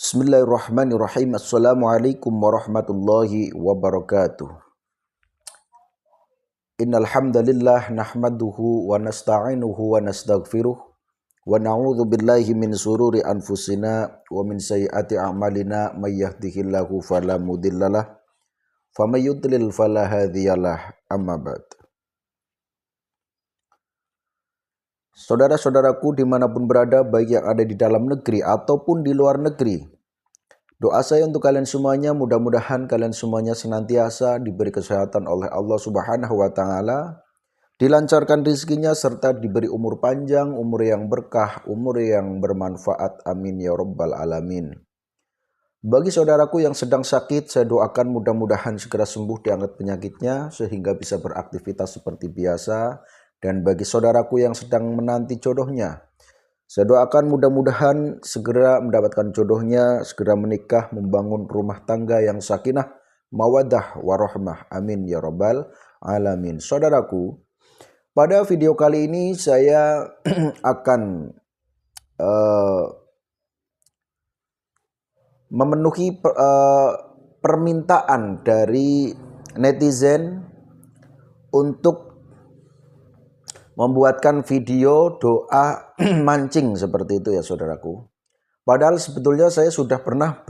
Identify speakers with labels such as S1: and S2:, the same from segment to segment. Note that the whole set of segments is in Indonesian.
S1: Bismillahirrahmanirrahim. Assalamualaikum warahmatullahi wabarakatuh. Innal hamdalillah nahmaduhu wa nasta'inuhu wa nastaghfiruh wa na'udzu billahi min sururi anfusina wa min sayyiati a'malina may yahdihillahu fala mudhillalah wa may yudlil fala hadiyalah. Amma ba'd. Saudara-saudaraku dimanapun berada, baik yang ada di dalam negeri ataupun di luar negeri, doa saya untuk kalian semuanya, mudah-mudahan kalian semuanya senantiasa diberi kesehatan oleh Allah Subhanahu wa Ta'ala, dilancarkan rezekinya, serta diberi umur panjang, umur yang berkah, umur yang bermanfaat. Amin ya Rabbal Alamin. Bagi saudaraku yang sedang sakit, saya doakan mudah-mudahan segera sembuh, diangkat penyakitnya sehingga bisa beraktivitas seperti biasa. Dan bagi saudaraku yang sedang menanti jodohnya, saya doakan mudah-mudahan segera mendapatkan jodohnya, segera menikah, membangun rumah tangga yang sakinah, mawaddah, warahmah. Amin ya Rabbal Alamin. Saudaraku, pada video kali ini saya akan memenuhi permintaan dari netizen untuk membuatkan video doa mancing seperti itu ya saudaraku. Padahal sebetulnya saya sudah pernah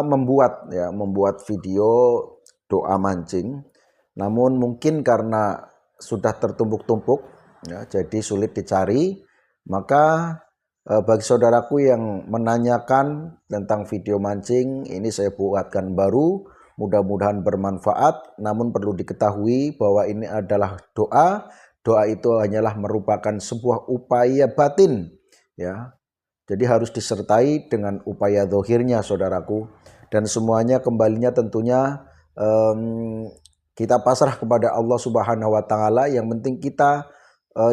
S1: membuat video doa mancing. Namun mungkin karena sudah tertumpuk-tumpuk ya, jadi sulit dicari. Maka bagi saudaraku yang menanyakan tentang video mancing, ini saya buatkan baru. Mudah-mudahan bermanfaat. Namun perlu diketahui bahwa ini adalah doa. Doa itu hanyalah merupakan sebuah upaya batin ya. Jadi harus disertai dengan upaya zahirnya saudaraku. Dan semuanya kembalinya tentunya kita pasrah kepada Allah Subhanahu wa Ta'ala. Yang penting kita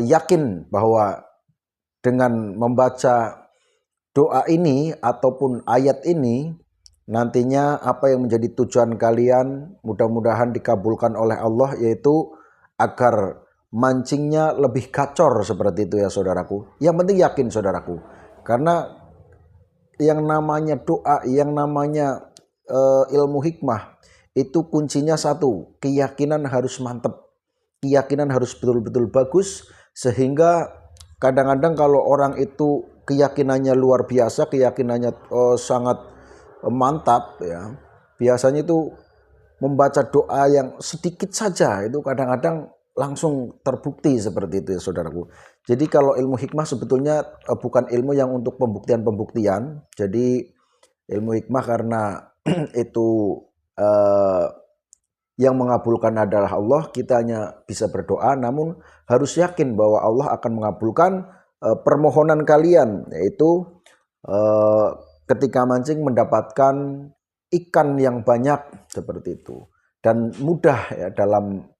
S1: yakin bahwa dengan membaca doa ini ataupun ayat ini, nantinya apa yang menjadi tujuan kalian mudah-mudahan dikabulkan oleh Allah, yaitu agar mancingnya lebih gacor seperti itu ya saudaraku. Yang penting yakin saudaraku. Karena yang namanya doa, yang namanya ilmu hikmah, itu kuncinya satu, keyakinan harus mantap. Keyakinan harus betul-betul bagus, sehingga kadang-kadang kalau orang itu keyakinannya luar biasa, keyakinannya sangat mantap ya, biasanya itu membaca doa yang sedikit saja itu kadang-kadang langsung terbukti seperti itu ya saudaraku. Jadi kalau ilmu hikmah sebetulnya bukan ilmu yang untuk pembuktian-pembuktian. Jadi ilmu hikmah karena itu yang mengabulkan adalah Allah, kita hanya bisa berdoa, namun harus yakin bahwa Allah akan mengabulkan permohonan kalian, yaitu ketika mancing mendapatkan ikan yang banyak seperti itu. Dan mudah ya dalam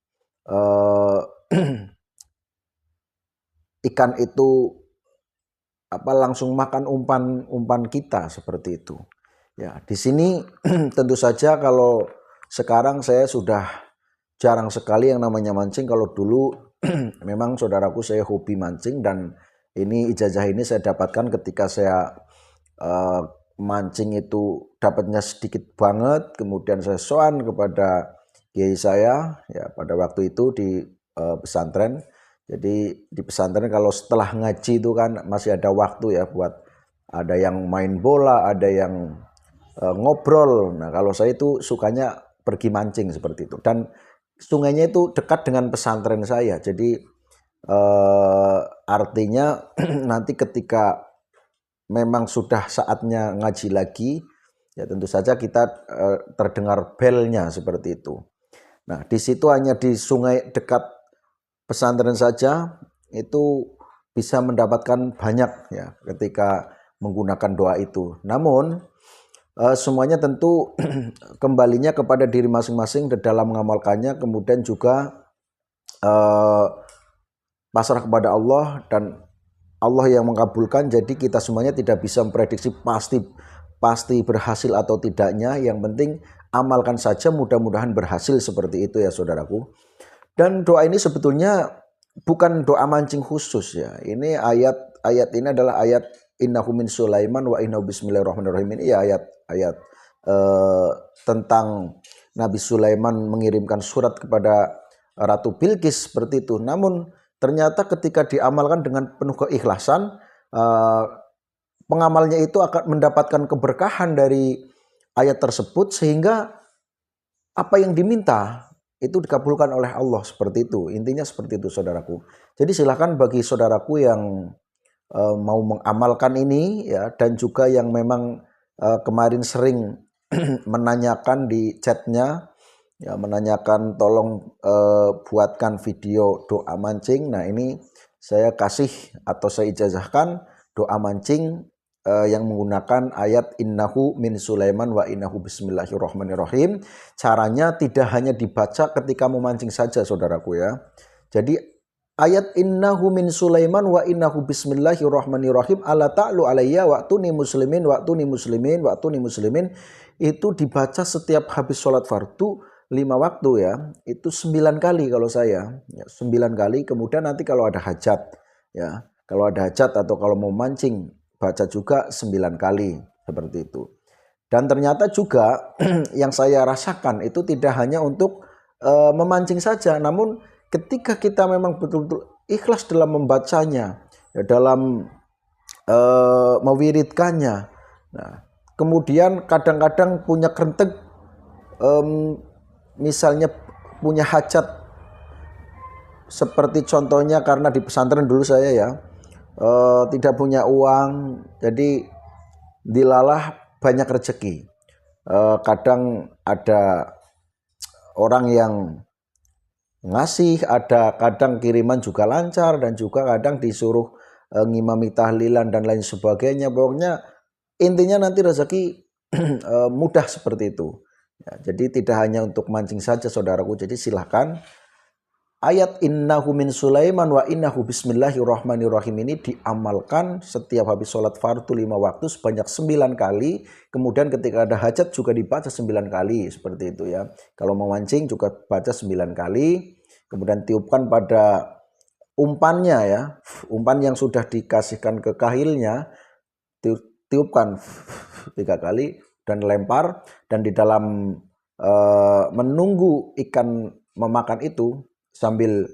S1: ikan itu langsung makan umpan kita seperti itu. Ya, di sini tentu saja kalau sekarang saya sudah jarang sekali yang namanya mancing. Kalau dulu memang saudaraku saya hobi mancing, dan ini ijazah ini saya dapatkan ketika saya mancing itu dapatnya sedikit banget. Kemudian saya soan kepada kiai saya ya pada waktu itu di pesantren. Jadi di pesantren kalau setelah ngaji itu kan masih ada waktu ya buat ada yang main bola, ada yang ngobrol. Nah kalau saya itu sukanya pergi mancing seperti itu. Dan sungainya itu dekat dengan pesantren saya. Jadi artinya nanti ketika memang sudah saatnya ngaji lagi, ya tentu saja kita terdengar belnya seperti itu. Nah, di situ hanya di sungai dekat pesantren saja itu bisa mendapatkan banyak ya ketika menggunakan doa itu. Namun semuanya tentu kembalinya kepada diri masing-masing dalam mengamalkannya, kemudian juga pasrah kepada Allah dan Allah yang mengabulkan. Jadi kita semuanya tidak bisa memprediksi pasti berhasil atau tidaknya. Yang penting amalkan saja, mudah-mudahan berhasil seperti itu ya saudaraku. Dan doa ini sebetulnya bukan doa mancing khusus ya. Ini ayat ini adalah ayat innahu min Sulaiman wa innahu bismillahirrahmanirrahim ini ya ayat tentang Nabi Sulaiman mengirimkan surat kepada Ratu Bilqis seperti itu. Namun ternyata ketika diamalkan dengan penuh keikhlasan, pengamalnya itu akan mendapatkan keberkahan dari ayat tersebut, sehingga apa yang diminta itu dikabulkan oleh Allah, seperti itu. Intinya seperti itu, saudaraku. Jadi silakan bagi saudaraku yang mau mengamalkan ini ya, dan juga yang memang kemarin sering menanyakan di chatnya ya, menanyakan tolong buatkan video doa mancing. Nah, ini saya kasih atau saya ijazahkan doa mancing yang menggunakan ayat innahu min Sulaiman wa innahu bismillahirrahmanirrahim. Caranya tidak hanya dibaca ketika memancing saja, saudaraku ya. Jadi ayat innahu min Sulaiman wa innahu bismillahirrahmanirrahim ala ta'lu alayya wa'tuni muslimin wa'tuni muslimin wa'tuni muslimin itu dibaca setiap habis sholat fardu 5 waktu ya. Itu 9 kali kalau saya ya, 9 kali. Kemudian nanti kalau ada hajat ya, kalau ada hajat atau kalau mau mancing baca juga 9 kali seperti itu. Dan ternyata juga yang saya rasakan itu tidak hanya untuk memancing saja, namun ketika kita memang betul-betul ikhlas dalam membacanya, ya, dalam mewiridkannya. Nah, kemudian kadang-kadang punya krentek, misalnya punya hajat, seperti contohnya karena di pesantren dulu saya ya, tidak punya uang, jadi dilalah banyak rezeki. Kadang ada orang yang ngasih, ada kadang kiriman juga lancar, dan juga kadang disuruh ngimami tahlilan dan lain sebagainya. Pokoknya intinya nanti rezeki mudah seperti itu ya. Jadi tidak hanya untuk mancing saja, saudaraku. Jadi silahkan ayat innahu min Sulaiman wa innahu bismillahirrahmanirrahim ini diamalkan setiap habis sholat fardu 5 waktu sebanyak 9 kali. Kemudian ketika ada hajat juga dibaca 9 kali, seperti itu ya. Kalau mau mancing juga baca 9 kali. Kemudian tiupkan pada umpannya ya, umpan yang sudah dikasihkan ke kahilnya, tiupkan 3 kali dan lempar. Dan di dalam menunggu ikan memakan itu, sambil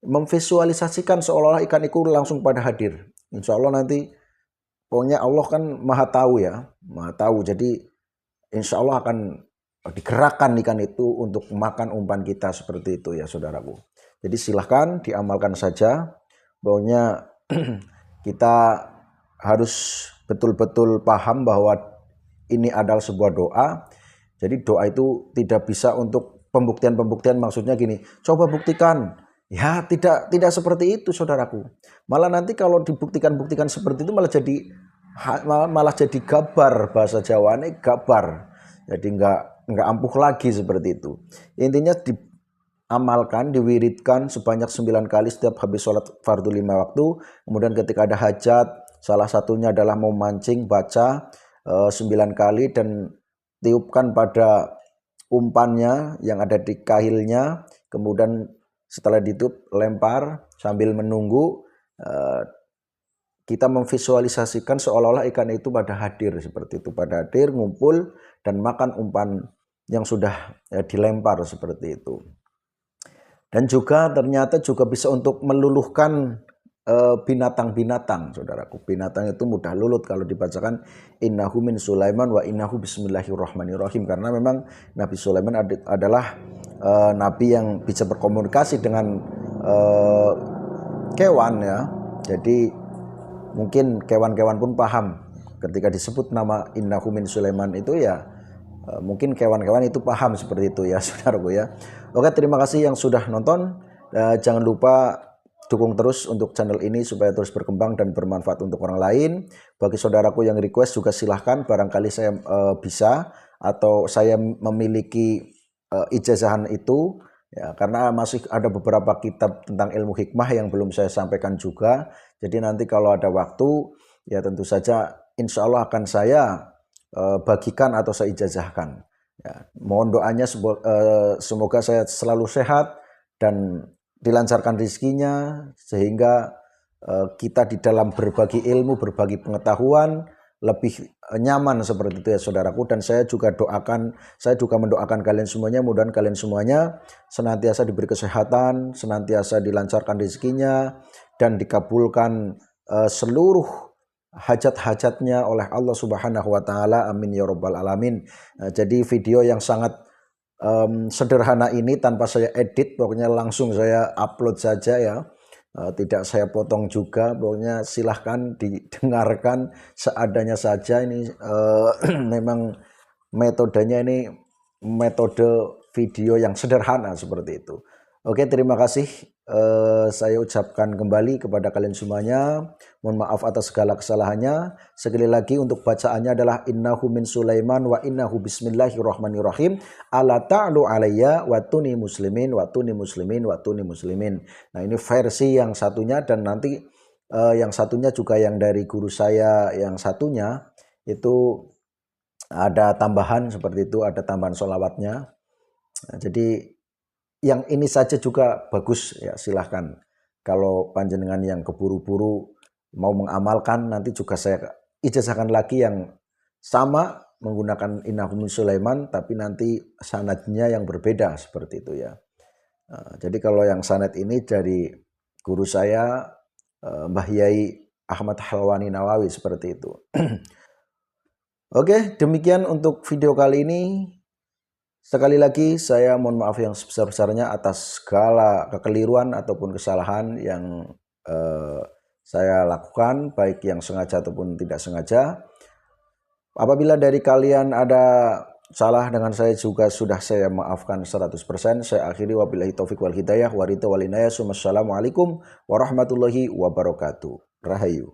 S1: memvisualisasikan seolah-olah ikan itu langsung pada hadir. Insya Allah nanti, pokoknya Allah kan maha tahu ya, maha tahu. Jadi insya Allah akan digerakkan ikan itu untuk makan umpan kita, seperti itu ya, saudaraku. Jadi silahkan diamalkan saja. Pokoknya kita harus betul-betul paham bahwa ini adalah sebuah doa. Jadi doa itu tidak bisa untuk pembuktian-pembuktian, maksudnya gini, coba buktikan. Ya, tidak seperti itu, saudaraku. Malah nanti kalau dibuktikan seperti itu malah jadi gabar, bahasa Jawanya gabar. Jadi enggak ampuh lagi seperti itu. Intinya diamalkan, diwiridkan sebanyak 9 kali setiap habis sholat fardu 5 waktu. Kemudian ketika ada hajat, salah satunya adalah mau mancing, baca 9 kali dan tiupkan pada umpannya yang ada di kahilnya. Kemudian setelah ditiup, lempar sambil menunggu. Kita memvisualisasikan seolah-olah ikan itu pada hadir, seperti itu, pada hadir, ngumpul dan makan umpan yang sudah dilempar, seperti itu. Dan juga ternyata juga bisa untuk meluluhkan binatang-binatang, saudaraku. Binatang itu mudah lulut kalau dibacakan innahu min Sulaiman wa innahu bismillahirrahmanirrahim, karena memang Nabi Sulaiman adalah nabi yang bisa berkomunikasi dengan kewan ya. Jadi mungkin kewan-kewan pun paham ketika disebut nama innahu min Sulaiman itu ya, mungkin kewan-kewan itu paham, seperti itu ya, saudaraku ya. Oke, terima kasih yang sudah nonton. Jangan lupa dukung terus untuk channel ini supaya terus berkembang dan bermanfaat untuk orang lain. Bagi saudaraku yang request juga silahkan, barangkali saya bisa atau saya memiliki ijazahan itu ya, karena masih ada beberapa kitab tentang ilmu hikmah yang belum saya sampaikan juga. Jadi nanti kalau ada waktu ya tentu saja insya Allah akan saya bagikan atau saya ijazahkan ya. Mohon doanya semoga saya selalu sehat dan dilancarkan rezekinya, sehingga kita di dalam berbagi ilmu, berbagi pengetahuan lebih nyaman seperti itu ya saudaraku. Dan saya juga mendoakan kalian semuanya, mudah-mudahan kalian semuanya senantiasa diberi kesehatan, senantiasa dilancarkan rezekinya dan dikabulkan seluruh hajat-hajatnya oleh Allah Subhanahu wa taala. Amin ya rabbal alamin. Jadi video yang sangat sederhana ini tanpa saya edit, pokoknya langsung saya upload saja ya. Tidak saya potong juga, pokoknya silahkan didengarkan seadanya saja. Ini memang metodenya ini metode video yang sederhana seperti itu. Oke, terima kasih. Saya ucapkan kembali kepada kalian semuanya. Mohon maaf atas segala kesalahannya. Sekali lagi untuk bacaannya adalah innahu min Sulaiman wa innahu bismillahirrahmanirrahim. Ala ta'lu alayya watuni muslimin watuni muslimin watuni muslimin. Nah, ini versi yang satunya, dan nanti yang satunya juga yang dari guru saya yang satunya itu ada tambahan seperti itu, ada tambahan sholawatnya. Nah, jadi yang ini saja juga bagus ya, silahkan. Kalau panjenengan yang keburu-buru mau mengamalkan, nanti juga saya ijazahkan lagi yang sama menggunakan innahu min Sulaiman, tapi nanti sanadnya yang berbeda seperti itu ya. Jadi kalau yang sanad ini dari guru saya Mbah Yai Ahmad Halwani Nawawi seperti itu. Oke, demikian untuk video kali ini. Sekali lagi saya mohon maaf yang sebesar-besarnya atas segala kekeliruan ataupun kesalahan yang saya lakukan, baik yang sengaja ataupun tidak sengaja. Apabila dari kalian ada salah dengan saya juga sudah saya maafkan 100%. Saya akhiri wabillahi taufik wal hidayah wa ridha wal inayah. Wassalamualaikum warahmatullahi wabarakatuh. Rahayu.